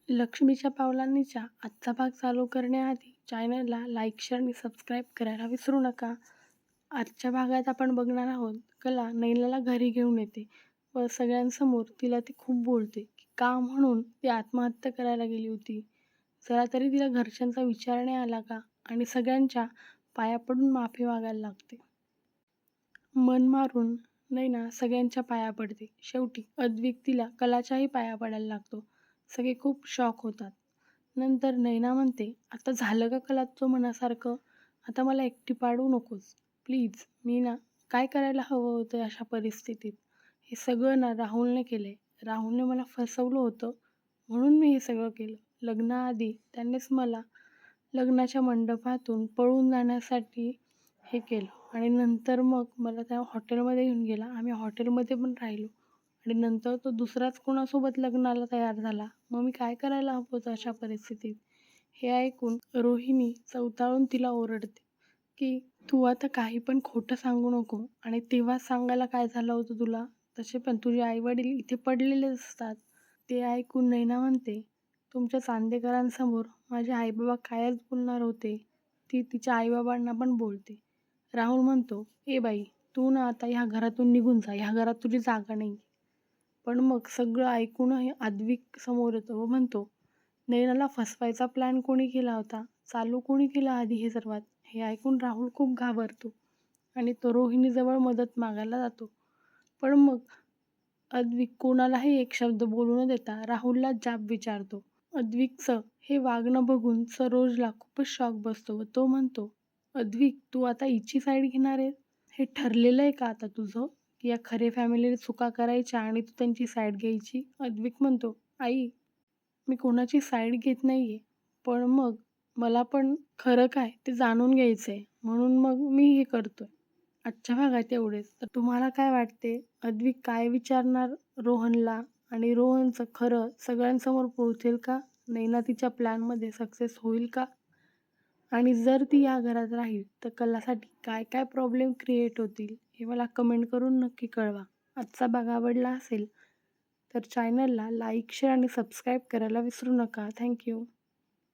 लक्ष्मीच्या पावलांनीच्या आजचा भाग चालू करण्याआधी चॅनलला लाईक, शेअर आणि सबस्क्राईब करायला विसरू नका. आजच्या भागात आपण बघणार आहोत, कला नैनाला घरी घेऊन येते व सगळ्यांसमोर तिला ती खूप बोलते की का म्हणून ती आत्महत्या करायला गेली होती. जरा तरी तिला घरच्यांचा विचार नाही आला का? आणि सगळ्यांच्या पाया पडून माफी मागायला लागते. मन मारून नैना सगळ्यांच्या पाया पडते. शेवटी अद्विक तिला कलाच्याही पाया पडायला लागतो. सगळे खूप शॉक होतात. नंतर नैना म्हणते, आता झालं का कला तुझं मनासारखं? आता मला एकटी पाडू नकोस. प्लीज. मी ना काय करायला हवं होतं अशा परिस्थितीत? हे सगळं ना राहुलने केलंय. राहुलने मला फसवलं होतं म्हणून मी हे सगळं केलं. लग्नाआधी त्यांनीच मला लग्नाच्या मंडपातून पळून जाण्यासाठी हे केलं आणि नंतर मग मला त्या हॉटेलमध्ये घेऊन गेला. आम्ही हॉटेलमध्ये पण राहिलो आणि नंतर तो दुसराच कोणासोबत लग्नाला तयार झाला. मग मी काय करायला हवं होतं अशा परिस्थितीत? हे ऐकून रोहिणी चवताळून तिला ओरडते की तू आता काही पण खोटं सांगू नको आणि तेव्हाच सांगायला काय झालं होतं तुला? तसे पण तुझे आईवडील इथे पडलेले असतात. ते ऐकून नैना म्हणते, तुमच्या चांदेकरांसमोर माझे आईबाबा कायच बोलणार होते. ती तिच्या आईबाबांना पण बोलते. राहुल म्हणतो, ए बाई, तू ना आता ह्या घरातून निघून जा. ह्या घरात तुझी जागा नाही. पण मग सगळं ऐकूनही आद्विक समोर येतो व म्हणतो, नैनाला फसवायचा प्लॅन कोणी केला होता? चालू कोणी केलं आधी हे सर्वात? हे ऐकून राहुल खूप घाबरतो आणि तो रोहिणीजवळ मदत मागायला जातो. पण मग अद्विक कोणालाही एक शब्द बोलू न देता राहुलला जाब विचारतो. अद्विकचं हे वागणं बघून सरोजला खूपच शॉक बसतो व तो म्हणतो, अद्विक, तू आता हिची साईड घेणार आहे? हे ठरलेलं आहे का आता तुझं? की या खरे फॅमिलीने चुका करायच्या आणि तू त्यांची साईड घ्यायची? अद्विक म्हणतो, आई, मी कोणाची साईड घेत नाहीये. पण मग मला पण खरं काय ते जाणून घ्यायचंय. म्हणून मग मी हे करतोय. आजच्या भागात एवढेच. तर तुम्हाला काय वाटते? अद्विक काय विचारणार रोहनला? आणि रोहनचं खरं सगळ्यांसमोर पोहोचेल का? नैना तिच्या प्लॅनमध्ये सक्सेस होईल का? आणि जर ती या घरात राहील तर कलासाठी काय काय प्रॉब्लेम क्रिएट होतील हे मला कमेंट करून नक्की कळवा. आजचा भाग आवडला असेल तर चॅनलला लाईक, शेअर आणि सबस्क्राईब करायला विसरू नका. थँक्यू.